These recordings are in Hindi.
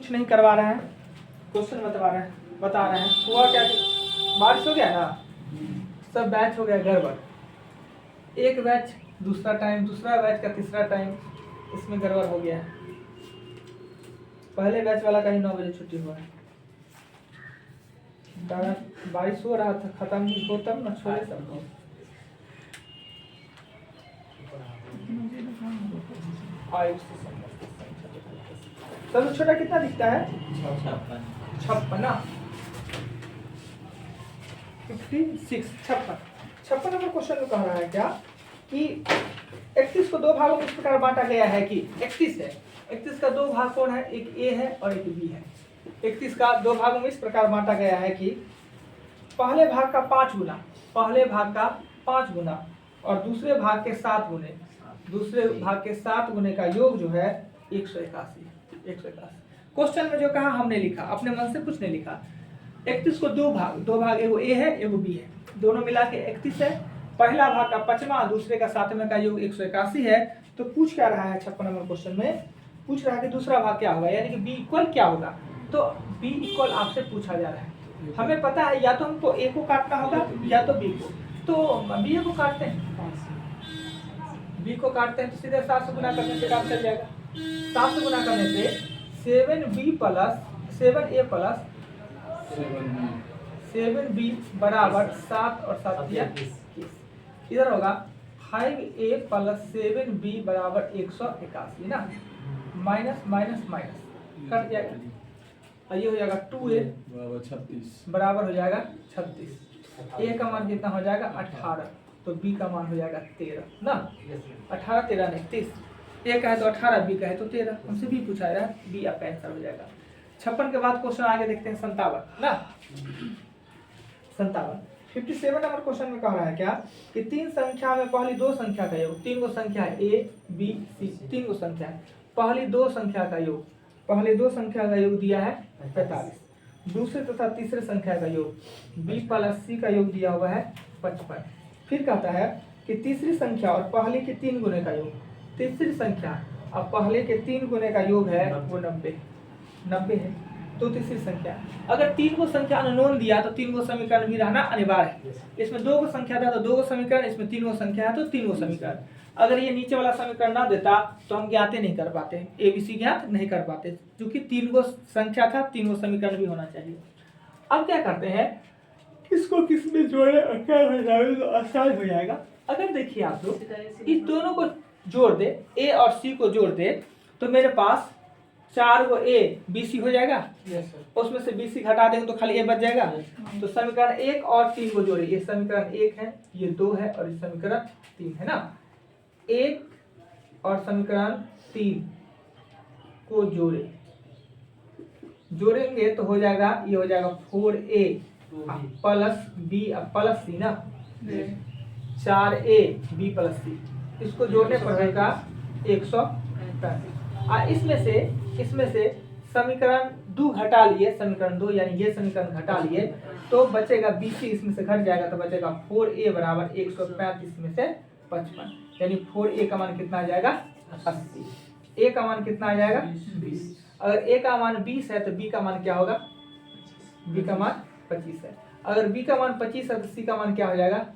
कुछ नहीं करवा रहे हैं, क्वेश्चन बता रहे हैं। हुआ क्या कि बारिश हो गया ना, सब बैच हो गया गड़बड़। एक बैच दूसरा टाइम, दूसरा बैच का तीसरा टाइम, इसमें गड़बड़ हो गया है। पहले बैच वाला का ही 9 बजे छुट्टी हुआ है। बारिश हो रहा था, खत्म हो तब न छोड़े सबको। सबसे छोटा कितना दिखता है? 56 ना, 56 56 नंबर क्वेश्चन में कह रहा है क्या कि 31 को दो भागों में इस प्रकार बांटा गया है कि 31 है, 31 का दो भाग कौन है? एक ए है और एक बी है। 31 का दो भागों में इस प्रकार बांटा गया है कि पहले भाग का 5 गुना, पहले भाग का 5 गुना और दूसरे भाग के 7 गुने, दूसरे भाग के 7 गुने का योग जो है 181। क्वेश्चन में जो कहा हमने लिखा, अपने मन से कुछ नहीं लिखा। 31 को दो भाग एगो ए है एगो बी है, दोनों मिला के 31 है। पहला भाग का 5वां, दूसरे का 7वें का योग 181 है। तो पूछ क्या रहा है 56 नंबर क्वेश्चन में? पूछ रहा है कि दूसरा भाग क्या होगा, यानी कि बी इक्वल क्या होगा। तो बी इक्वल आपसे पूछा जा रहा है। हमें पता है या तो हमको ए को काटना होगा या तो बी को। तो बी को काटते हैं, बी को काटते हैं तो सीधे 7 से गुना करने से काम चल जाएगा। 7 से गुना करने से 7b plus 7a plus 7b बराबर 7 और 7 दिया 21। इधर होगा 5a प्लस 7b बराबर 181 ना, माइनस माइनस माइनस कट जाएगा और ये हो जाएगा 2a बराबर हो जाएगा 36। a का मान कितना हो जाएगा 18, तो b का मान हो जाएगा 13 ना। 18 13 नहीं 30, a का है तो 18, b का है तो 13। हमसे b पूछा रहा है, b आपका आंसर हो जाएगा। 56 के बाद क्वेश्चन आगे देखते हैं 57 ना। 57 नंबर क्वेश्चन में कह रहा है क्या कि तीन संख्या में पहली दो संख्या का योग, तीन गो संख्या है a b c, तीन गो संख्या है, पहली दो संख्या का योग, पहले दो संख्या का योग दिया है 45। दूसरे तथा तीसरे संख्या का योग b प्लस c का योग दिया हुआ है 55। फिर कहता है कि तीसरी संख्या और पहले के 3 गुने का योग, तीसरी संख्या और पहले के 3 गुने का योग है वो 90 है। तो तीसरी संख्या, अगर 3 को संख्या अननोन दिया तो 3 को समीकरण भी रहना अनिवार्य है। इसमें 2 को संख्या था तो 2 को समीकरण, इसमें 3 को संख्या है तो 3 को समीकरण। अगर ये नीचे वाला समीकरण ना देता तो हम ज्ञात नहीं कर पाते, ABC ज्ञात नहीं कर पाते, क्योंकि 3 को संख्या था, 3 को समीकरण भी होना चाहिए। अब क्या करते हैं, किसको किस में जोड़े तो आसान हो जाएगा। अगर देखिए आप लोग इस दोनों को जोड़ दे, A और C को जोड़ दे, तो मेरे पास 4 को A BC हो जाएगा। उसमें से BC घटा देंगे तो खाली A बच जाएगा। तो समीकरण 1 और 3 को जोड़े, ये समीकरण 1 है, ये 2 है और ये समीकरण 3 है ना। 1 और समीकरण 3 को जोड़ेंगे तो हो जाएगा, ये हो जाएगा 4A plus B plus C ना, 4A B प्लस C, इसको जोड़ने पर रहेगा 135। इसमें से समीकरण 2 घटा लिए, समीकरण 2 यानी ये समीकरण घटा लिए तो बचेगा BC, इसमें से घट जाएगा तो बचेगा 4A बराबर 135 में से 55, यानी 4A का मान कितना आ जाएगा 80, A का मान कितना आ जाएगा 20। अगर A का मान 20 है तो B का मान क्या होगा, B का मान 25 है। अगर B का मान 25 है तो C का मान क्या हो जाएगा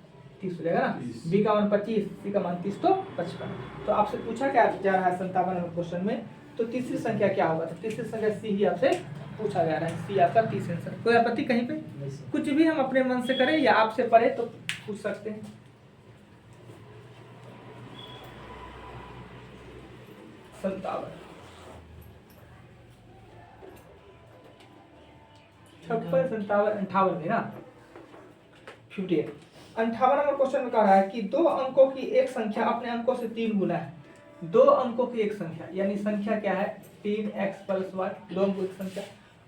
30 हो जाएगा ना। B का मान 25, C का मान 30 तो 55। तो आपसे पूछा क्या जा रहा है 57 नंबर क्वेश्चन में, तो तीसरी संख्या क्या होगा, तो तीसरी संख्या C ही आपसे पूछा जा रहा है। C आपका तीसरा आंसर। कोई आपत्ति कहीं पे? कुछ भी हम अपने मन से करें या आपसे पढ़े तो पूछ सकते हैं। 57 56 57 58 में ना 58। 58 नंबर क्वेश्चन में कह रहा है कि दो अंकों की एक संख्या अपने अंकों से 3 गुना है। दो अंकों की एक संख्या, यानी संख्या क्या है 3x प्लस y, दो अंकों की संख्या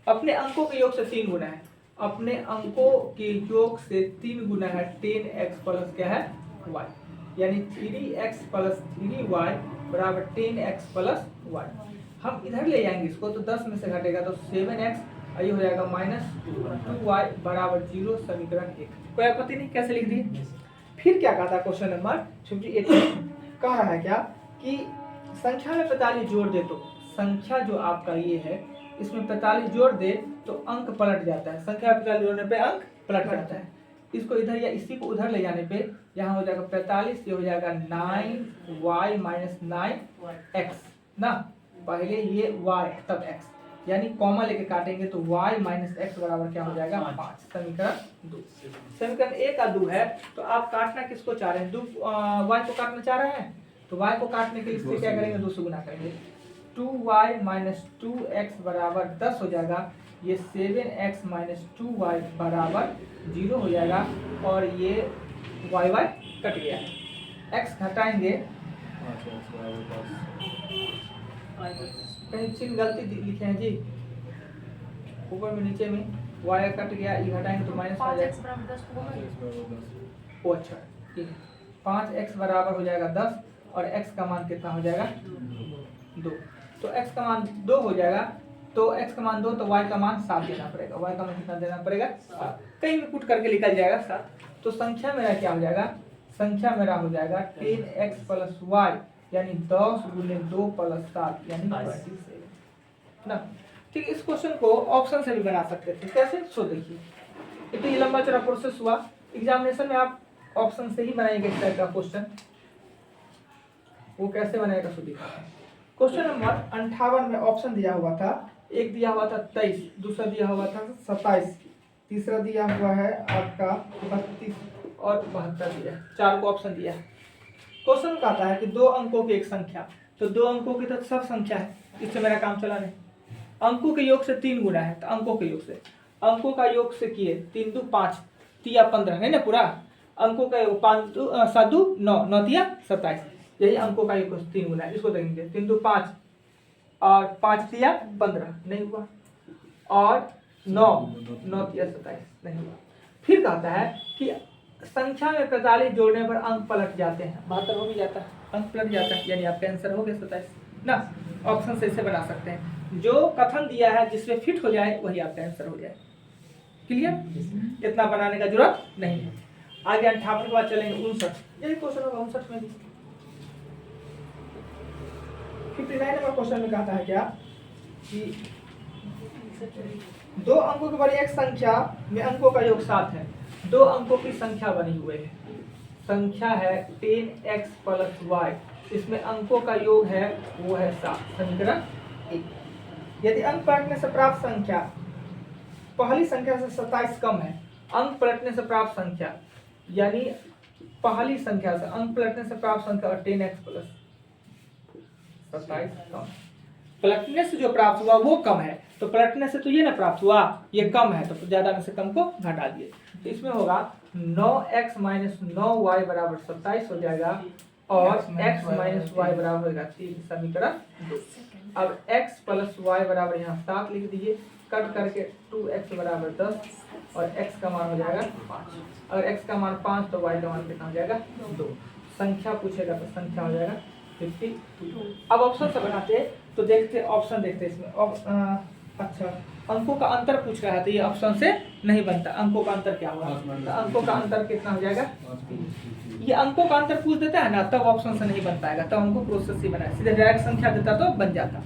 अपने अंकों के योग से 3 गुना है, अपने अंकों के योग से 3 गुना है 10x प्लस क्या है y, यानी 3x प्लस 3y बराबर 10x प्लस y। हम इधर ले जाएंगे इसको तो 10 में से घटेगा तो 7x, ये हो जाएगा माइनस 2y बराबर 0, समीकरण 1। कोई आपत्ति नहीं, कैसे लिख दिए। फिर क्या कहा था क्वेश्चन नंबर 58 कह रहा है क्या कि संख्या में 45 जोड़ दे तो संख्या जो आपका ये है इसमें 45 जोड़ दे तो अंक पलट जाता है, संख्या 45 जोड़ने पे अंक पलट जाता है। इसको इधर या इसी को उधर ले जाने पे यहाँ हो जाएगा 45, ये हो जाएगा 9y माइनस 9x ना, पहले ये y तब x, यानी कॉमा लेके काटेंगे तो y माइनस एक्स बराबर क्या हो जाएगा 5। समीकरण 2। समीकरण 1 का 2 है, तो आप काटना किसको चाह रहे हैं, y को काटना चाह रहे हैं, तो y को काटने के लिए इससे क्या करेंगे 2 से गुना करेंगे। 2y माइनस 2x बराबर 10 हो जाएगा, ये 7x माइनस 2y बराबर 0 हो जाएगा, और ये y कट गया है। x घटाएंगे, कहीं चिन्ह गलती लिखे हैं जी, ऊपर में नीचे में y कट गया, ये घटाएंगे तो माइनस आ जाएगा। अच्छा ठीक है, 5x बराबर हो जाएगा 10 और x का मान कितना हो जाएगा 2, तो x का मान 2 हो जाएगा, तो x का मान 2 तो y का मान 7 देना पड़ेगा, y का मान कितना देना पड़ेगा 7, कहीं भी पुट करके निकल जाएगा 7। तो संख्या मेरा क्या हो जाएगा, संख्या मेरा हो जाएगा 10x प्लस y यानी 10 गुने 2 प्लस 7 यानी 27 ना। ठीक, इस क्वेश्चन को ऑप्शन से भी बना सकते थे, कैसे सो देखिए, इतना लंबा चौड़ा प्रोसेस हुआ, एग्जामिनेशन में आप ऑप्शन से ही बनाएंगे इस टाइप का क्वेश्चन, वो कैसे बनाएगा सो देखिए। क्वेश्चन नंबर 58 में ऑप्शन दिया हुआ था, एक दिया हुआ था 23, दूसरा दिया हुआ था 27, तीसरा दिया हुआ है आपका 32 और 72 दिया, 4 को ऑप्शन दिया है। क्वेश्चन कहता है कि 2 अंकों की एक संख्या, तो 2 अंकों की तो सब संख्या है, इससे मेरा काम चला नहीं। अंकों के योग से 3 गुना है, तो अंकों के योग से, अंकों का योग से किए 3 2 5 तिया 15 नहीं ना पूरा, अंकों का योग 5 2 7 2 9 9 तिया 27, यही अंकों का योग 3 गुना है। इसको देखेंगे 3 2 5 और 5 तिया 15 नहीं हुआ, और 9 9 तिया 27 नहीं हुआ। फिर कहता है कि संख्या में 45 जोड़ने पर अंक पलट जाते हैं, 72 हो भी जाता है, अंक पलट जाता है, यानी आपका आंसर हो गया 27 ना। ऑप्शन से इसे बना सकते हैं, जो कथन दिया है जिसमें फिट हो जाए वही आपका आंसर हो जाए। क्लियर, इतना बनाने का जरूरत नहीं है। आगे 58 के बाद चलेंगे 59, यही क्वेश्चन होगा 59 में भी। 59 नंबर क्वेश्चन में कहता है क्या कि 2 अंकों की बड़ी एक संख्या में अंकों का योग 7 है, 2 अंकों की संख्या बनी हुई है, संख्या है 10x प्लस y, इसमें अंकों का योग है वो है 7। समीकरण 1, यदि अंक पलटने से प्राप्त संख्या पहली संख्या से 27 कम है, अंक पलटने से प्राप्त संख्या यानी पहली संख्या से अंक पलटने से प्राप्त संख्या और 10x प्लस 27 कम, पलटने से जो प्राप्त हुआ वो कम है, तो पलटने से तो ये ना प्राप्त हुआ, ये कम है, तो ज्यादा में से कम को घटा दिए, तो इसमें होगा 9x माइनस 9y बराबर 27 हो जाएगा, और x माइनस y बराबर होगा 3। समीकरण 2। अब x प्लस y बराबर यहाँ 7 लिख दीजिए, कट करके 2x बराबर 10 और x का मान हो जाएगा 5। अगर x का मान 5 तो y का मान कितना हो जाएगा 2। संख्या पूछेगा तो संख्या हो जाएगा 52। अब ऑप्शन से बनाते तो देखते, ऑप्शन देखते इसमें अच्छा अंकों का अंतर पूछ रहा है, तो ये ऑप्शन से नहीं बनता। अंकों का अंतर क्या होगा, तो अंकों का अंतर कितना हो जाएगा, ये अंकों का अंतर पूछ देता है ना, तब ऑप्शन से नहीं बन पाएगा, तब हमको प्रोसेस ही बनाए, सीधे डायरेक्ट संख्या देता तो बन जाता।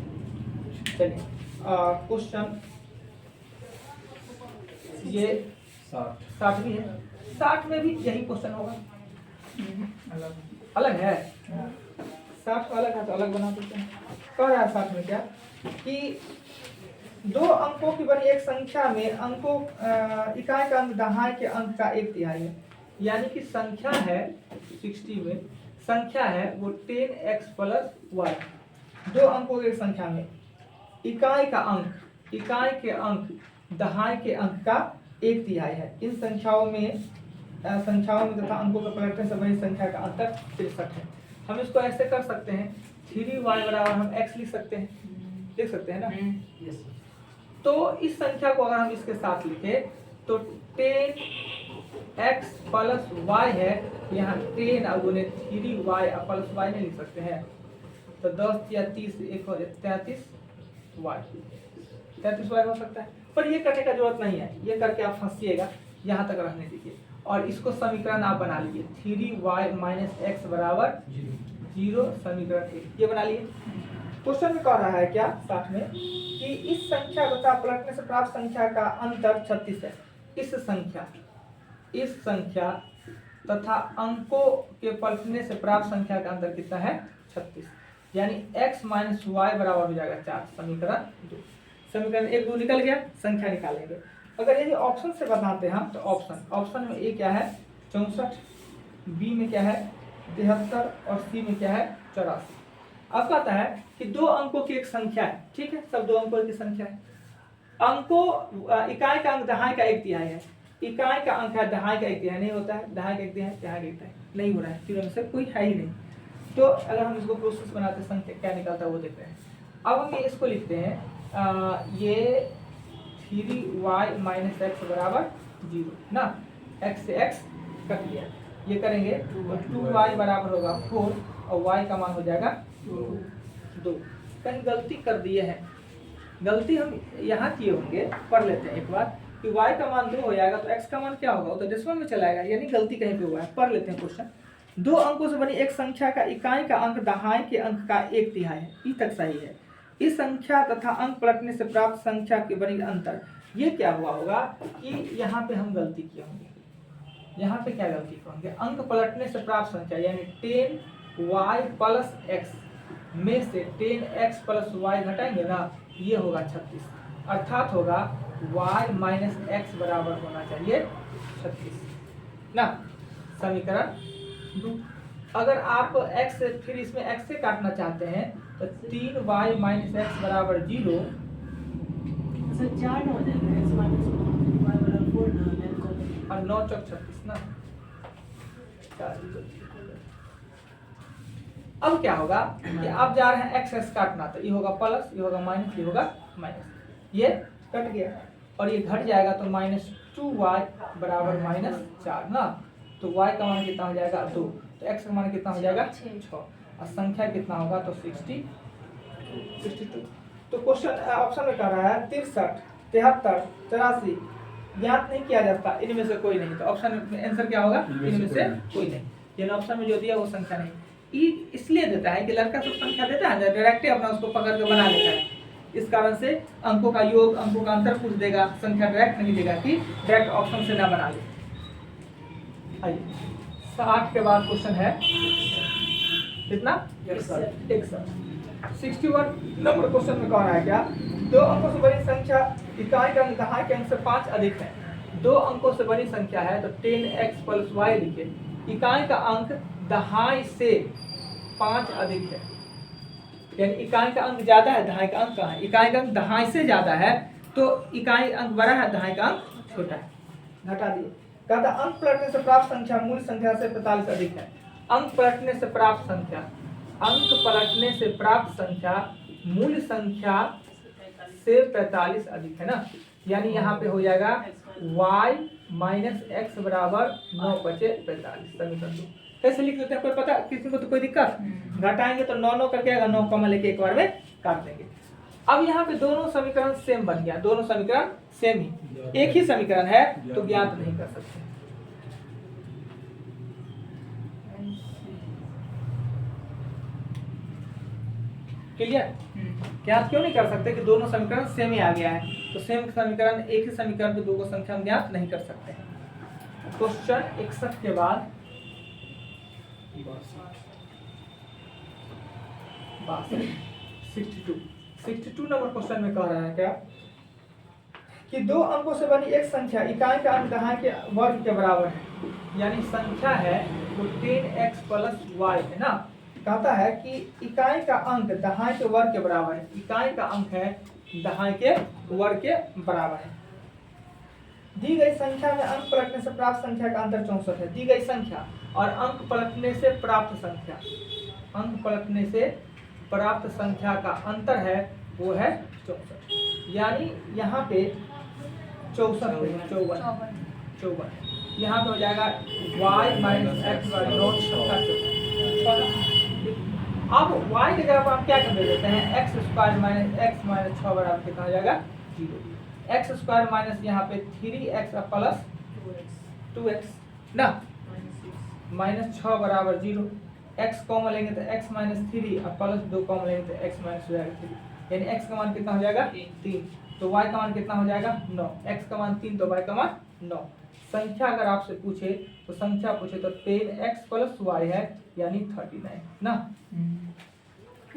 चलिए क्वेश्चन ये 60 भी है, 60 में भी यही क्वेश्चन होगा, अलग है 60 अलग है तो अलग बना देते हैं। कह रहा है 60 में क्या कि 2 अंकों की बनी एक संख्या में अंकों इकाई का अंक दहाई के अंक का 1/3 है, यानी कि संख्या है 60 में संख्या है वो 10x प्लस y, 2 अंकों की संख्या में इकाई के अंक दहाई के अंक का 1/3 है। इन संख्याओं में तथा अंकों के पलटने से बनी संख्या का अंतर 63 है। हम इसको ऐसे कर सकते हैं 3y बराबर हम x लिख सकते हैं ना। तो इस संख्या को अगर हम इसके साथ लिखें तो 10x प्लस y है, यहाँ 10 गुने 3y प्लस y नहीं लिख सकते हैं, तो 10 या 30 एक हो 33y हो सकता है, पर ये करने का जरूरत नहीं है, ये करके आप फंसिएगा, यहाँ तक रहने दीजिए। और इसको समीकरण आप बना लीजिए 3y माइनस x बराबर 0, समीकरण 1 ये बना लिए। क्वेश्चन में कह रहा है क्या 60 में कि इस संख्या तथा पलटने से प्राप्त संख्या का अंतर 36 है। इस संख्या तथा अंकों के पलटने से प्राप्त संख्या का अंतर कितना है 36, यानी x माइनस वाई बराबर हो जाएगा 4। समीकरण 2, समीकरण 1 2 निकल गया, संख्या निकालेंगे। अगर यदि ऑप्शन से बताते हैं तो ऑप्शन में ए क्या है 64, बी में क्या है 73 और सी में क्या है 84। अब कहता है कि दो अंकों की एक संख्या है, ठीक है, सब दो अंकों की संख्या है। अंकों इकाई का अंक दहाई का 1/3 है, इकाई का अंक है दहाई का 1/3 नहीं होता है, दहाई का 1/3 दहाई का 1/3 नहीं हो रहा है, तीनों में से कोई है ही नहीं। तो अगर हम इसको प्रोसेस बनाते संख्या क्या निकलता है वो देखते हैं। अब हम ये इसको लिखते हैं ये 3y माइनस एक्स बराबर 0 ना, x से x कट गया, ये करेंगे तो 2y बराबर होगा 4 और y का मान हो जाएगा 2। कहीं गलती कर दिए हैं, गलती हम यहाँ किए होंगे, पढ़ लेते हैं एक बार कि y का मान 2 हो जाएगा तो x का मान क्या होगा, तो डेसिमल में चला आएगा, यानी गलती कहीं पे हुआ है। पढ़ लेते हैं क्वेश्चन। दो अंकों से बनी एक संख्या का इकाई का अंक दहाई के अंक का 1/3 है, ई तक सही है। इस संख्या तथा अंक पलटने से प्राप्त संख्या के बनी अंतर, ये क्या हुआ होगा कि यहाँ पे हम गलती किए होंगे। यहाँ पे क्या गलती करेंगे, अंक पलटने से प्राप्त संख्या यानी 10y प्लस x में से 10x प्लस y घटाएंगे ना, ये होगा 36, अर्थात होगा y माइनस एक्स बराबर होना चाहिए 36 ना। समीकरण 2। अगर आप x से फिर इसमें x से काटना चाहते हैं तो 3y माइनस एक्स बराबर 0 4 हो जाएगा, x माइनस y बराबर 4 ना, और 9 चौक 36 ना। अब क्या होगा कि आप जा रहे हैं एक्स एक्स काटना, तो ये होगा प्लस, ये होगा माइनस, ये होगा माइनस, ये कट गया और ये घट जाएगा तो माइनस 2y बराबर माइनस 4 ना। तो y का मान कितना हो जाएगा 2, तो x का मान कितना हो जाएगा 6 और संख्या कितना होगा तो 62। तो क्वेश्चन ऑप्शन में कह रहा है 63, 73, 84 ज्ञात नहीं किया जाता, इनमें से कोई नहीं। तो ऑप्शन में आंसर क्या होगा, इनमें से कोई नहीं। यानी ऑप्शन में जो दिया वो संख्या नहीं। इसलिए देता है कि लड़का सब संख्या देता है, डायरेक्ट अपना उसको पकड़ के बना लेता है। इस कारण से अंकों का योग, अंकों का अंतर पूछ देगा, संख्या डायरेक्ट नहीं देगा कि डायरेक्ट ऑप्शन से ना बना ले। आइए 60 के बाद क्वेश्चन है कितना 61 नंबर क्वेश्चन में कह रहा है क्या, दो अंकों से बड़ी संख्या इकाई का अंक दहाई के अंक से 5 अधिक है। दो अंकों से बड़ी संख्या है तो 10x प्लस y लिखे, इकाई का अंक दहाई से 5 अधिक है, यानी इकाई का अंक ज्यादा है, दहाई का अंक कहाँ है, इकाई का अंक दहाई से ज्यादा है तो इकाई अंक बड़ा है, दहाई का अंक छोटा है, घटा दिए। कहता अंक पलटने से प्राप्त संख्या मूल संख्या से 45 अधिक है। अंक पलटने से प्राप्त संख्या, अंक पलटने से प्राप्त संख्या मूल संख्या से 45 अधिक है ना, यानी यहाँ पे हो जाएगा y माइनस एक्स बराबर 9 बचे 45। समीकरण 2 कैसे लिख लेते हैं, कोई पता किसी को तो कोई दिक्कत, घटाएंगे तो 9 करके आएगा, 9 कॉमन लेके एक बार में काट देंगे। अब यहाँ पे दोनों समीकरण सेम बन गया, दोनों समीकरण सेम ही, एक ही समीकरण है तो ज्ञात नहीं कर सकते। क्लियर, ज्ञात क्यों नहीं कर सकते कि दोनों समीकरण सेम ही आ गया है, तो सेम समीकरण एक ही समीकरण पे दो को संख्या हम ज्ञात नहीं कर सकते। क्वेश्चन 61 के बाद 62 नंबर क्वेश्चन में कह रहा है क्या कि दो अंकों से बनी एक संख्या इकाई का अंक दहाई के वर्ग के बराबर है, यानी संख्या है वो 10x प्लस y है ना। कहता है कि इकाई का अंक दहाई के वर्ग के बराबर है, इकाई का अंक है दहाई के वर्ग के बराबर है। दी गई संख्या में अंक पलटने से प्राप्त संख्या का अंतर 64 है। दी गई संख्या और अंक पलटने से प्राप्त संख्या, अंक पलटने से प्राप्त संख्या का अंतर है वो है 64, यानी यहाँ पे 54 यहाँ पे हो जाएगा y माइनस एक्स बराबर 9 अब y की जगह आप क्या कर देते हैं, x square minus x minus 6 बराबर कितना हो जाएगा 0, एक्स स्क्वायर माइनस यहाँ पे 3x प्लस 2x ना, माइनस 6 बराबर 0, x कॉमन लेंगे तो x माइनस 3 और प्लस 2 कॉमन लेंगे तो x माइनस हो जाएगा 3, यानी x का मान कितना हो जाएगा 3, तो y का मान कितना हो जाएगा 9, x का मान 3 तो y का मान 9। संख्या अगर आपसे पूछे तो संख्या पूछे तो 10x प्लस y है यानी 39 ना।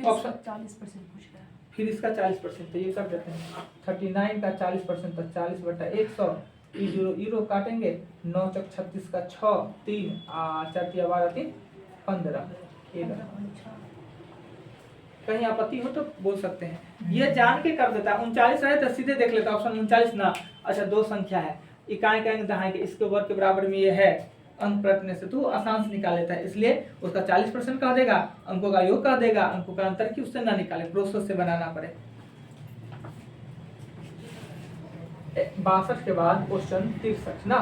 ऑप्शन 40% पूछ रहा है। फिर इसका 40% तो ये कर देते हैं 39 का 40% तो 40/100 ईरो काटेंगे 9 चौक 36 का 6 3 4 तिया 12 3 15 कहीं आपत्ति हो तो बोल सकते हैं। ये जान के कर देता है 39 रहे तो सीधे देख लेता ऑप्शन 39 ना। अच्छा दो संख्या है इकाई का अंक दहाई के इसके वर्ग के बराबर में ये है अंक पलटने से तू आसान से निकाल लेता है इसलिए उसका 40% कह देगा अंकों का योग कह देगा अंकों का अंतर की उससे ना निकाले प्रोसेस से बनाना पड़े। 62 के बाद क्वेश्चन 63 ना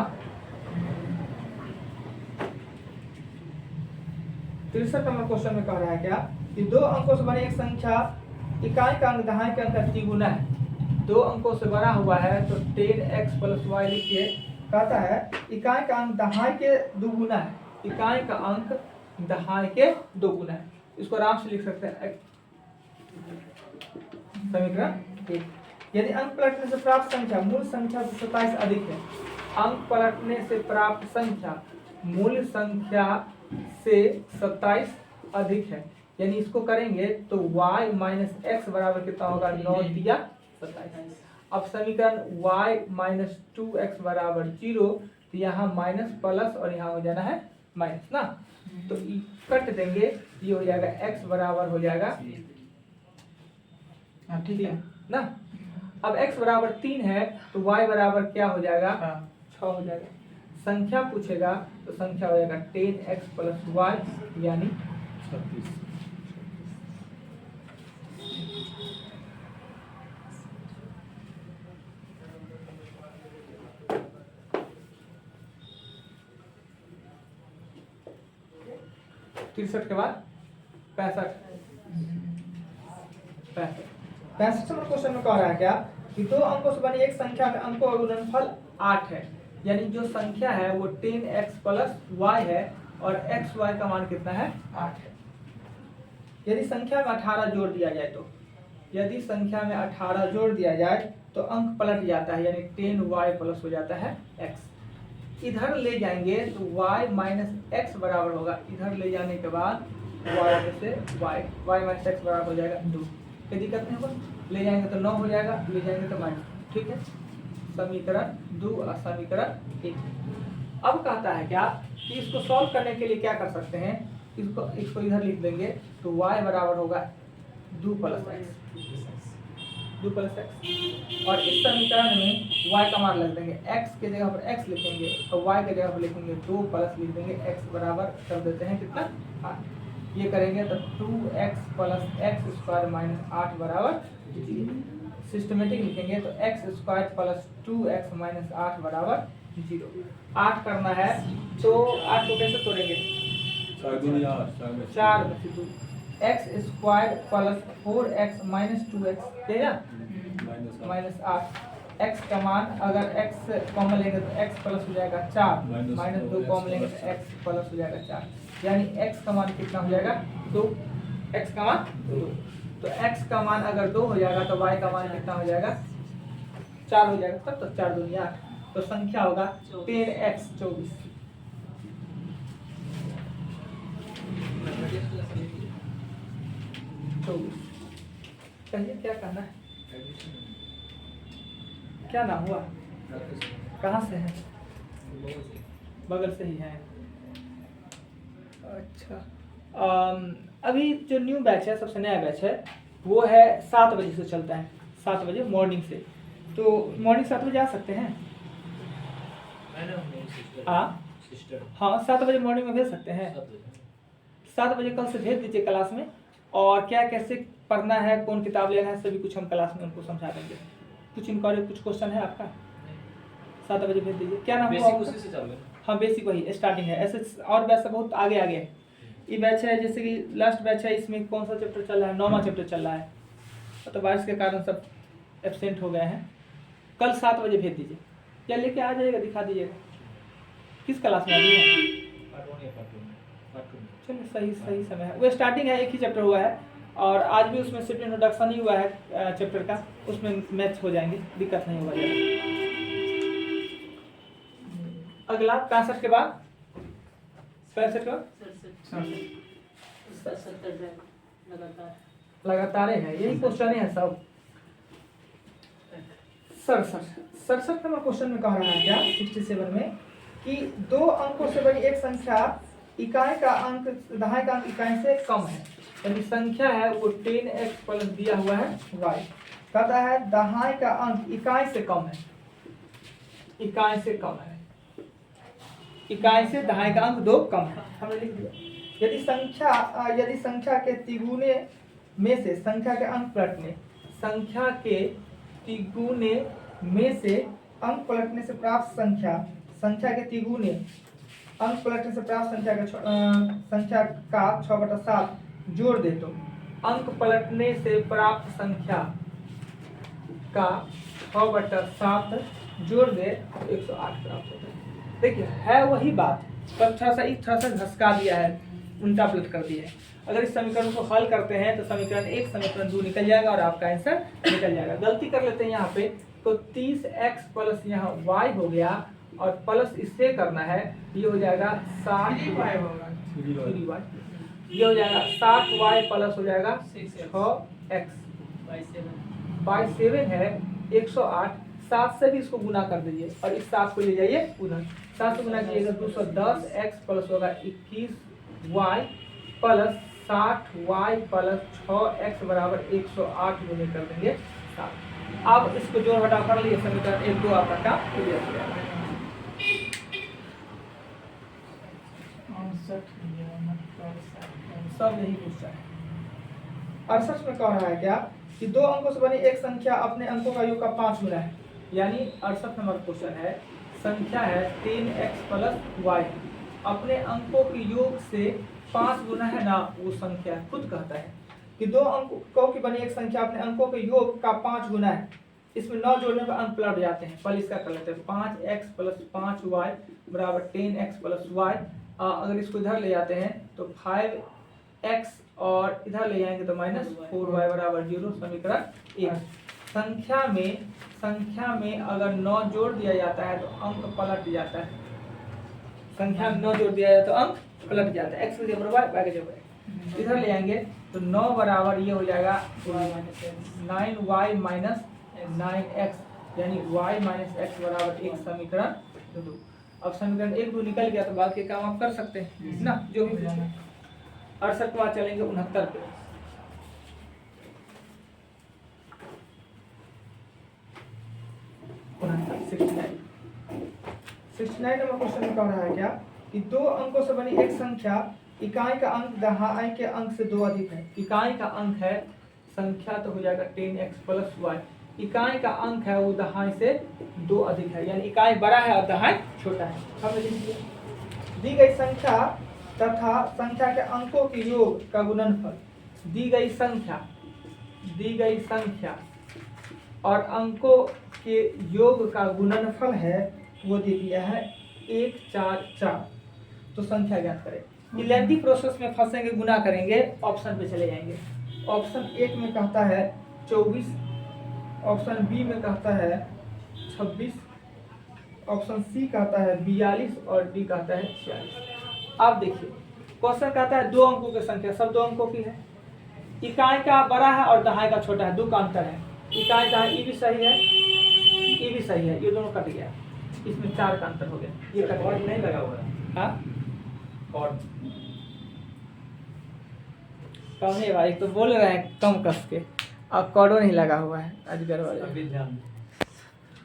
63 नंबर क्वेश्चन में कह रहा है क्या कि दो अंकों से बनी एक संख्या इकाई का अंक दहाई के अंक का द्विगुना है, दो अंकों से बना हुआ है तो 10x प्लस y लिखिए। कहता है इकाई का अंक दहाई के दुगुना है, इकाई का अंक दहाई के दोगुना है, इसको आराम से लिख सकते हैं समीकरण 1। यदि अंक पलटने से प्राप्त संख्या मूल संख्या से 27 अधिक है, अंक पलटने से प्राप्त संख्या मूल संख्या से 27 अधिक है, यानी इसको करेंगे तो y माइनस एक्स बराबर कितना होगा 9 दिया 27। अब समीकरण y माइनस 2x बराबर 0, तो यहाँ माइनस प्लस और यहाँ हो जाना है माइनस ना, तो कट देंगे ये हो जाएगा x बराबर हो जाएगा ठीक है ना। अब x बराबर 3 है तो y बराबर क्या हो जाएगा 6 हो जाएगा। संख्या पूछेगा तो संख्या हो जाएगा 10x प्लस y यानी 36। तिरसठ के बाद 65 नंबर क्वेश्चन में कह रहा है क्या कि दो अंकों से बनी एक संख्या में अंकों का गुणनफल 8 है, यानी जो संख्या है वो 10x प्लस y है और xy का मान कितना है 8 है। यदि संख्या में 18 जोड़ दिया जाए तो यदि संख्या में 18 जोड़ दिया जाए तो अंक पलट जाता है, यानी 10y प्लस हो जाता है x। इधर ले जाएंगे तो y माइनस एक्स बराबर होगा, इधर ले जाने के बाद y में से y माइनस एक्स बराबर हो जाएगा 2। कोई दिक्कत नहीं होगा, ले जाएंगे तो 9 हो जाएगा, ले जाएंगे तो माइनस, ठीक है। समीकरण 2 और समीकरण 1। अब कहता है क्या कि इसको सॉल्व करने के लिए क्या कर सकते हैं, इसको इधर लिख देंगे तो y बराबर होगा 2 प्लस x और इस समीकरण में y का मान लग देंगे, x के जगह पर x लिखेंगे और y के जगह पर लिखेंगे 2 प्लस लिख देंगे, x बराबर कर देते हैं कितना 8। ये करेंगे तो 2x plus x square minus 8 बराबर 0। सिस्टमेटिक लिखेंगे तो x square plus 2x minus 8 बराबर 0। 8 करना है तो 8 को कैसे तोड़ेंगे 4 में से 2 x square plus 4x minus 2x देगा माइनस 8। x का मान अगर x कॉमन लेंगे तो x प्लस हो जाएगा 4, माइनस 2 कॉमन लेंगे तो x प्लस हो जाएगा 4, यानी x का मान कितना हो जाएगा 2, x का मान 2। तो x का मान अगर 2 हो जाएगा तो y का मान कितना हो जाएगा 4 हो जाएगा, तब तो 4 दूनी 8, तो संख्या होगा 10x 24। कहिए क्या कहना है, क्या नाम हुआ, कहाँ से है, बगल से ही है। अच्छा अभी जो न्यू बैच है सबसे नया बैच है वो है 7 बजे से चलता है, 7 बजे मॉर्निंग से, तो मॉर्निंग 7 बजे आ सकते हैं। हाँ 7 बजे मॉर्निंग में भेज सकते हैं, 7 बजे कल से भेज दीजिए क्लास में, और क्या कैसे पढ़ना है कौन किताब लेना है सभी कुछ हम क्लास में उनको समझा देंगे। कुछ इंक्वायरी कुछ क्वेश्चन है आपका 7 बजे भेज दीजिए। क्या नाम है? हाँ बेसिक वही स्टार्टिंग है, ऐसे और बैच बहुत आगे आगे है। ये बैच है जैसे कि लास्ट बैच है, इसमें कौन सा चैप्टर चल रहा है 9वां चैप्टर चल रहा है, तो बारिश के कारण सब एब्सेंट हो गए हैं। कल 7 बजे भेज दीजिए या लेके आ जाइएगा, दिखा दीजिएगा। किस क्लास में अभी है? चलिए सही सही समय है, वो स्टार्टिंग है, एक ही चैप्टर हुआ है और आज भी उसमें सिर्फ इंट्रोडक्शन ही हुआ है चैप्टर का, उसमें मैच हो जाएंगे, दिक्कत नहीं होगा ज़्यादा। अगला 65 के बाद 65 के बाद 70 लगातार है, यही क्वेश्चन है सब। 67 नंबर क्वेश्चन में कह रहा है क्या 67 में कि दो अंकों से बड़ी एक संख्या इकाई का अंक दहाई का अंक इकाई से कम है, यानी संख्या है वो 10x प्लस दिया हुआ है y, कहता है दहाई का अंक इकाई से कम है, इकाई से कम है, इकाई से दहाई का अंक 2 कम है, हमने लिख दिया। यदि संख्या के तिगुने में से संख्या के अंक पलटने, संख्या के तिगुने में से अंक पलटने से प्राप्त संख्या के तिगुने अंक पलटने से प्राप्त संख्या का 6/7 जोड़ दे तो अंक पलटने से प्राप्त संख्या का 6/7 जोड़ दे तो 108 प्राप्त होता है। देखिए है वही बात, पर थोड़ा सा घसका दिया है, उल्टा पलट कर दिया है। अगर इस समीकरण को हल करते हैं तो समीकरण 1 समीकरण 2 निकल जाएगा और आपका आंसर निकल जाएगा। गलती कर लेते हैं यहाँ पे, तो 30x प्लस यहाँ y हो गया और प्लस इससे करना है, ये हो जाएगा 60y होगा, 3y ये हो जाएगा 60y प्लस हो जाएगा 6x बाई 7 है 108, 7 से भी इसको गुना कर दीजिए और इस 7 को ले जाइए उधर, 7 से गुना कीजिएगा 210x प्लस होगा 21y plus 60y plus 6x बराबर 108 गुने कर देंगे 7। अब इसको जोड़ घटा कर लिए, समीकरण 1 2 आपका काम क्लियर हो जाएगा। सब यही पूछता है। 68 में कह रहा है क्या कि दो अंकों से बनी एक संख्या अपने अंकों का योग का 5 गुना है, यानी 68 नंबर क्वेश्चन है, संख्या है 10x प्लस y, अपने अंकों के योग से 5 गुना है ना, वो संख्या खुद कहता है कि दो अंकों की बनी एक संख्या अपने अंकों के योग का 5 गुना है, इसमें 9 जोड़ने पर अंक पलट जाते हैं। पहले इसका कर लेते हैं, 5x प्लस 5y बराबर 10x प्लस y, अगर इसको इधर ले जाते हैं तो 5x और इधर ले जाएंगे तो माइनस 4y बराबर 0, समीकरण 1। संख्या में अगर 9 जोड़ दिया जाता है तो अंक पलट जाता है, संख्या में 9 जोड़ दिया जाए तो अंक पलट जाता है, x की जगह y के जगह इधर ले आएंगे तो 9 बराबर ये हो जाएगा 9y माइनस 9x, यानी y माइनस x बराबर 1, समीकरण 2। अब समीकरण 1 2 निकल गया तो बाद के काम आप कर सकते हैं ना, जो भी 68 के बाद चलेंगे 69 पे। 69 नंबर क्वेश्चन में कह रहा है क्या कि दो अंकों से बनी एक संख्या इकाई का अंक दहाई के अंक से 2 अधिक है। इकाई का अंक है, संख्या तो हो जाएगा 10x प्लस y, इकाई का अंक है वो दहाई से 2 अधिक है, यानी इकाई बड़ा है और दहाई छोटा है। हमने लिख दिया, दी गई संख्या तथा संख्या के अंकों के योग का गुणनफल, दी गई संख्या और अंकों के योग का गुणनफल है वो दे दिया है 144, तो संख्या ज्ञात करें। लेंथी प्रोसेस में फंसेंगे, गुना करेंगे, ऑप्शन पे चले जाएंगे। ऑप्शन 1 में कहता है 24, ऑप्शन बी में कहता है 26, ऑप्शन सी कहता है 42 और डी कहता है 46। आप देखिए क्वेश्चन कहता है दो अंकों की संख्या, सब 2 अंकों की है, इकाई का बड़ा है और दहाई का छोटा है, 2 का अंतर है, इकाई दहाई भी सही है, ई भी सही है, ये दोनों कट गया, इसमें 4 का अंतर हो गया, ये कट गया, नहीं लगा हुआ है। हाँ कम नहीं भाई, तो बोल रहे हैं कम कस के, अब कॉर्डो नहीं लगा हुआ है अजगर वाले।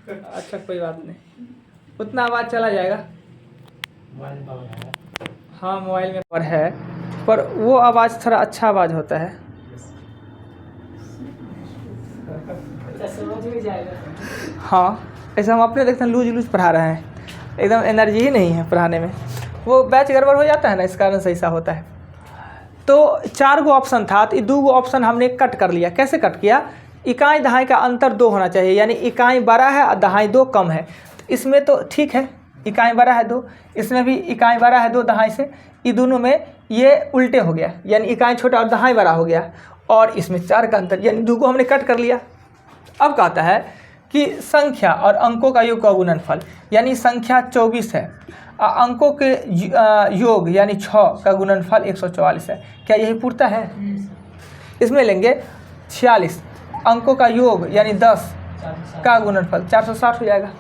अच्छा कोई बात नहीं, उतना आवाज़ चला जाएगा। हाँ मोबाइल में पर है, पर वो आवाज़ थोड़ा अच्छा आवाज़ होता है। समझ में जाएगा। हाँ ऐसा हम अपने देखते हैं लूज पढ़ा रहे हैं, एकदम एनर्जी ही नहीं है पढ़ाने में, वो बैच गड़बड़ हो जाता है ना, इस कारण से ऐसा होता है। तो 4 गो ऑप्शन था, तो 2 गो ऑप्शन हमने कट कर लिया। कैसे कट किया, इकाई दहाई का अंतर 2 होना चाहिए, यानी इकाई बड़ा है और दहाई 2 कम है, इसमें तो ठीक है, इकाई बड़ा है 2, इसमें भी इकाई बड़ा है 2 दहाई से, ये दोनों में ये उल्टे हो गया, यानी इकाई छोटा और दहाई बड़ा हो गया, और इसमें 4 का अंतर, यानी 2 को हमने कट कर लिया। अब कहता है कि संख्या और अंकों का योग का गुणनफल, यानी संख्या 24 है, अंकों के योग यानी 6 का गुणनफल 144 है। क्या यही पूर्ता है? इसमें लेंगे 46, अंकों का योग यानी 10 का गुणनफल 460 हो जाएगा,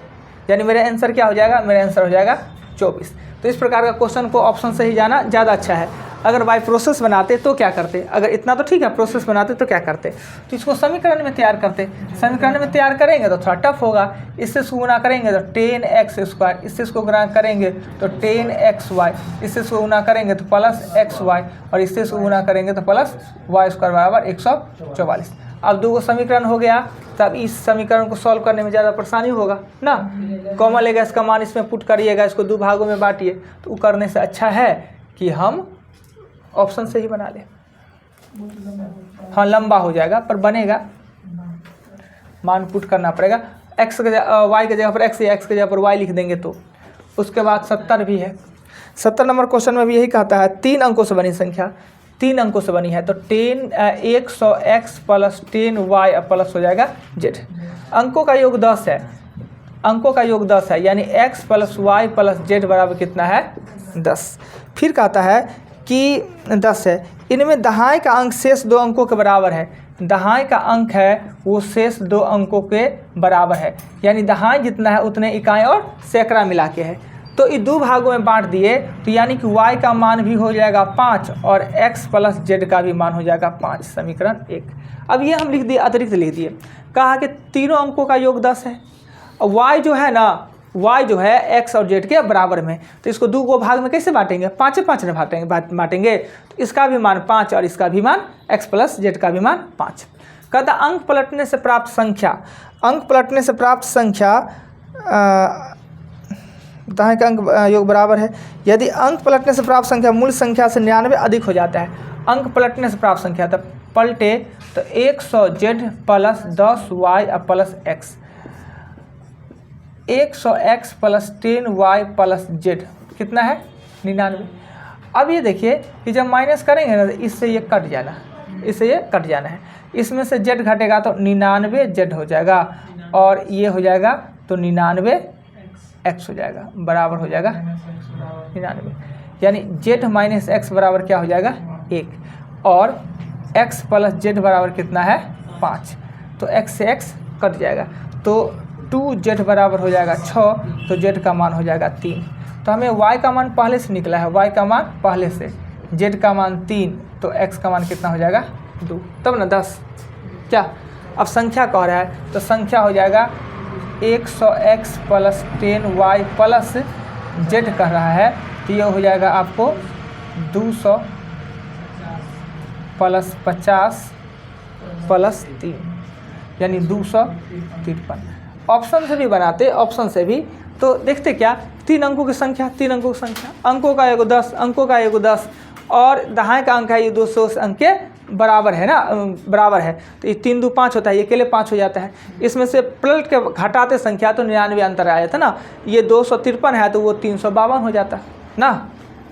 यानी मेरा आंसर क्या हो जाएगा? मेरा आंसर हो जाएगा 24। तो इस प्रकार का क्वेश्चन को ऑप्शन से ही जाना ज़्यादा अच्छा है। अगर बाय प्रोसेस बनाते तो क्या करते? अगर इतना तो ठीक है, प्रोसेस बनाते तो क्या करते? तो इसको समीकरण में तैयार करते। समीकरण में तैयार करेंगे तो थोड़ा टफ होगा। इससे इसको गुना करेंगे तो 10x², इससे इसको गुना करेंगे तो 10xy, इससे इसको गुना करेंगे तो प्लस xy, और इससे इसको गुना करेंगे तो प्लस y² बराबर 144। अब 2 समीकरण हो गया, तब इस समीकरण को सॉल्व करने में ज़्यादा परेशानी होगा ना। कॉमन लेगा, इसका मान इसमें पुट करिएगा, इसको 2 भागों में बांटिए, तो करने से अच्छा है कि हम ऑप्शन से ही बना लें। हाँ, लंबा हो जाएगा पर बनेगा, मान पुट करना पड़ेगा। x के y के जगह पर x या x के जगह पर y लिख देंगे तो। उसके बाद 70 भी है। 70 नंबर क्वेश्चन में भी यही कहता है 3 अंकों से बनी संख्या, 3 अंकों से बनी है, तो 100x प्लस 10y प्लस हो जाएगा z। अंकों का योग 10 है, अंकों का योग 10 है, यानी x plus y plus z बराबर कितना है? 10। फिर कहता है कि 10 है, इनमें दहाई का अंक शेष 2 अंकों के बराबर है। दहाई का अंक है वो शेष 2 अंकों के बराबर है, यानी दहाई जितना है उतने इकाई और सैकड़ा मिला के है। तो ये 2 भागों में बांट दिए, तो यानी कि y का मान भी हो जाएगा 5 और x प्लस z का भी मान हो जाएगा 5, समीकरण 1। अब ये हम लिख दिए, अतिरिक्त लिख दिए, कहा कि तीनों अंकों का योग 10 है, और y जो है ना, y जो है x और z के बराबर में, तो इसको 2 भाग में कैसे बांटेंगे? 5 में बांटेंगे, तो इसका भी मान 5 और इसका भी मान x प्लस z का भी मान 5। कहता अंक पलटने से प्राप्त संख्या, अंक पलटने से प्राप्त संख्या दाएं का अंक योग बराबर है। यदि अंक पलटने से प्राप्त संख्या मूल संख्या से 99 अधिक हो जाता है, अंक पलटने से प्राप्त संख्या तब पलटे तो 100z plus 10y plus x, 100x plus 10y plus z कितना है? 99। अब ये देखिए कि जब माइनस करेंगे ना, तो इससे ये कट जाना, इससे ये कट जाना है, इसमें से z घटेगा तो 99z हो जाएगा, और ये हो जाएगा तो 99x हो जाएगा, बराबर हो जाएगा 99, यानी z माइनस x बराबर क्या हो जाएगा? 1, और x प्लस z बराबर कितना है? 5। तो x से x कट जाएगा, तो 2z बराबर हो जाएगा 6, तो z का मान हो जाएगा 3। तो हमें y का मान पहले से निकला है, y का मान पहले से, z का मान 3, तो x का मान कितना हो जाएगा? 2, तब ना 10। क्या अब संख्या कह रहा है, तो संख्या हो जाएगा 100x plus 10y plus z कह रहा है, तो ये हो जाएगा आपको 200 प्लस 50 प्लस 3, यानी 253। ऑप्शन से भी बनाते, ऑप्शन से भी, तो देखते क्या, 3 अंकों की संख्या, 3 अंकों की संख्या, अंकों का योग 10, अंकों का योग 10, और दाएं का अंक है ये 200 अंक के बराबर है ना, बराबर है, तो ये 3 2 5 होता है, ये अकेले 5 हो जाता है। इसमें से पलट के घटाते संख्या तो 99 अंतर आया था ना, ये 253 है तो वो 352 हो जाता ना,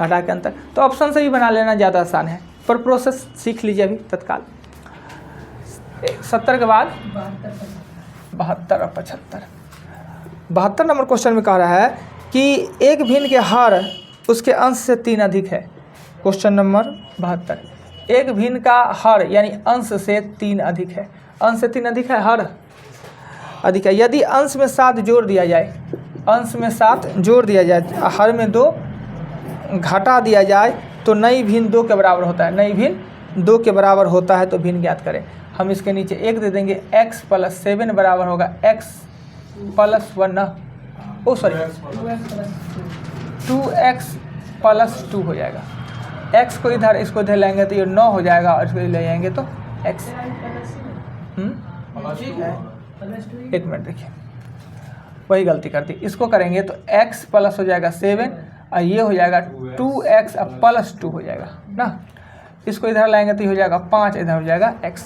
घटा के अंतर। तो ऑप्शन से भी बना लेना ज़्यादा आसान है, पर प्रोसेस सीख लीजिए अभी तत्काल। 70 के बाद 72 और 75। 72 नंबर क्वेश्चन में कह रहा है कि एक भिन्न के हर उसके अंश से 3 अधिक है। क्वेश्चन नंबर 72, एक भिन्न का हर यानी अंश से 3 अधिक है, अंश से 3 अधिक है, हर अधिक है। यदि अंश में 7 जोड़ दिया जाए, अंश में 7 जोड़ दिया जाए, हर में 2 घटा दिया जाए, तो नई भिन्न 2 के बराबर होता है, नई भिन्न 2 के बराबर होता है, तो भिन्न ज्ञात करें। हम इसके नीचे 1 दे देंगे, x प्लस 7 बराबर होगा x प्लस 1 ना, ओ सॉरी 2x प्लस 2 हो जाएगा। x को इधर, इसको इधर लेंगे तो ये 9 हो जाएगा, और इसको ले जाएंगे तो x। एक मिनट देखिए, वही गलती कर दी, इसको करेंगे तो x प्लस हो जाएगा 7, और ये हो जाएगा 2x प्लस 2 हो जाएगा ना, इसको इधर लाएंगे तो ये हो जाएगा 5, इधर हो जाएगा x।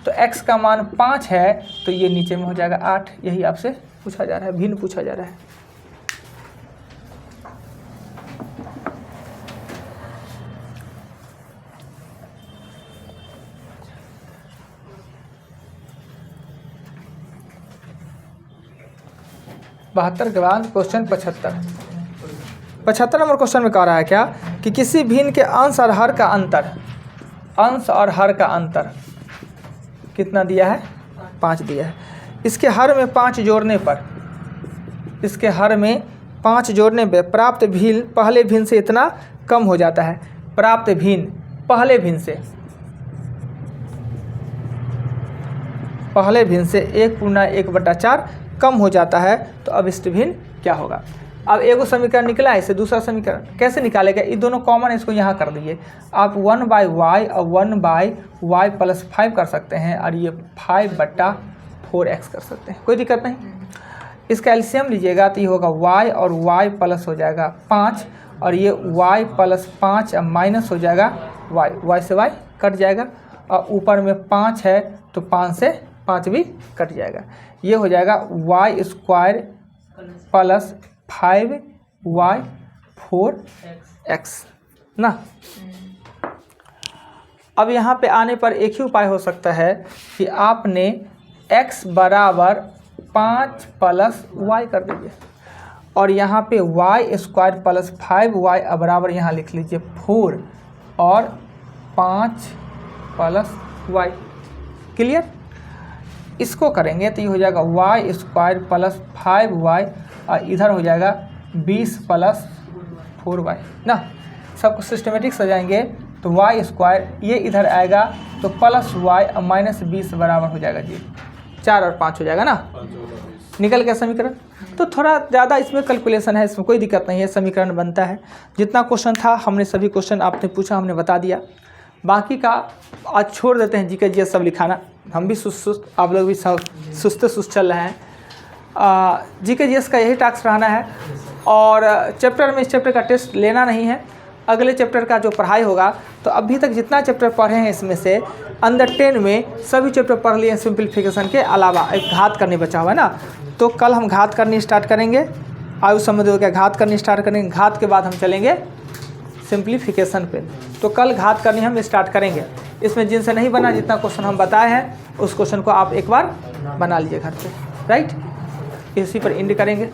तो x का मान 5 है, तो ये नीचे में हो जाएगा 8। यही आपसे पूछा जा रहा है, भिन्न पूछा जा रहा है। 72 के बाद क्वेश्चन 75। 75 नंबर क्वेश्चन में कह रहा है क्या कि किसी भिन्न के अंश और हर का अंतर, अंश और हर का अंतर कितना दिया है? 5 दिया है। इसके हर में 5 जोड़ने पर, इसके हर में 5 जोड़ने पर प्राप्त भिन्न पहले भिन्न से इतना कम हो जाता है। प्राप्त भिन्न पहले भिन्न से, पहले भिन्न से 1/1/4 कम हो जाता है, तो अभिष्ट भिन्न क्या होगा? अब एगो समीकरण निकला है, इसे दूसरा समीकरण कैसे निकालेगा? ये दोनों कॉमन है, इसको यहाँ कर दीजिए आप। 1/y और 1/y + 5 कर सकते हैं, और ये 5/4x कर सकते हैं, कोई दिक्कत नहीं। इसका एलसीएम लीजिएगा तो ये होगा y और y प्लस हो जाएगा 5, और ये y + 5 माइनस हो जाएगा y से y कट जाएगा, और ऊपर में 5 है तो 5 से 5 भी कट जाएगा। ये हो जाएगा y² + 5y 4x ना। अब यहाँ पे आने पर एक ही उपाय हो सकता है कि आपने x = 5 + y कर दीजिए, और यहाँ पे y² + 5y बराबर यहाँ लिख लीजिए 4 और 5 + y। क्लियर? इसको करेंगे तो ये हो जाएगा y² + 5y, और इधर हो जाएगा 20 + 4y ना। सबको सिस्टमेटिक सजाएंगे तो y² ये इधर आएगा तो प्लस y और -20 बराबर हो जाएगा जी 4 और 5 हो जाएगा ना। निकल गया समीकरण। तो थोड़ा ज़्यादा इसमें कैलकुलेशन है, इसमें कोई दिक्कत नहीं है, समीकरण बनता है। जितना क्वेश्चन था हमने सभी क्वेश्चन आपने पूछा हमने बता दिया, बाकी का आज छोड़ देते हैं। जीके जीएस सब लिखाना, हम भी सुस्त, आप लोग भी सब सुस्त चल रहे हैं। जीके जीएस का यही टास्क रहना है, और चैप्टर में इस चैप्टर का टेस्ट लेना नहीं है। अगले चैप्टर का जो पढ़ाई होगा, तो अभी तक जितना चैप्टर पढ़े हैं इसमें से अंडर 10 में सभी चैप्टर पढ़ लिए हैं, सिंप्लीफिकेशन के अलावा एक घात करने बचा हुआ है ना। तो कल हम घात करनी स्टार्ट करेंगे, आयु संबंधी हो गया, घात करनी स्टार्ट करेंगे। घात के बाद हम चलेंगे सिंप्लीफिकेशन पे। तो कल घात करनी हम स्टार्ट करेंगे। इसमें जिनसे नहीं बना, जितना क्वेश्चन हम बताए हैं उस क्वेश्चन को आप एक बार बना लीजिए घर पे, राइट। इसी पर एंड करेंगे।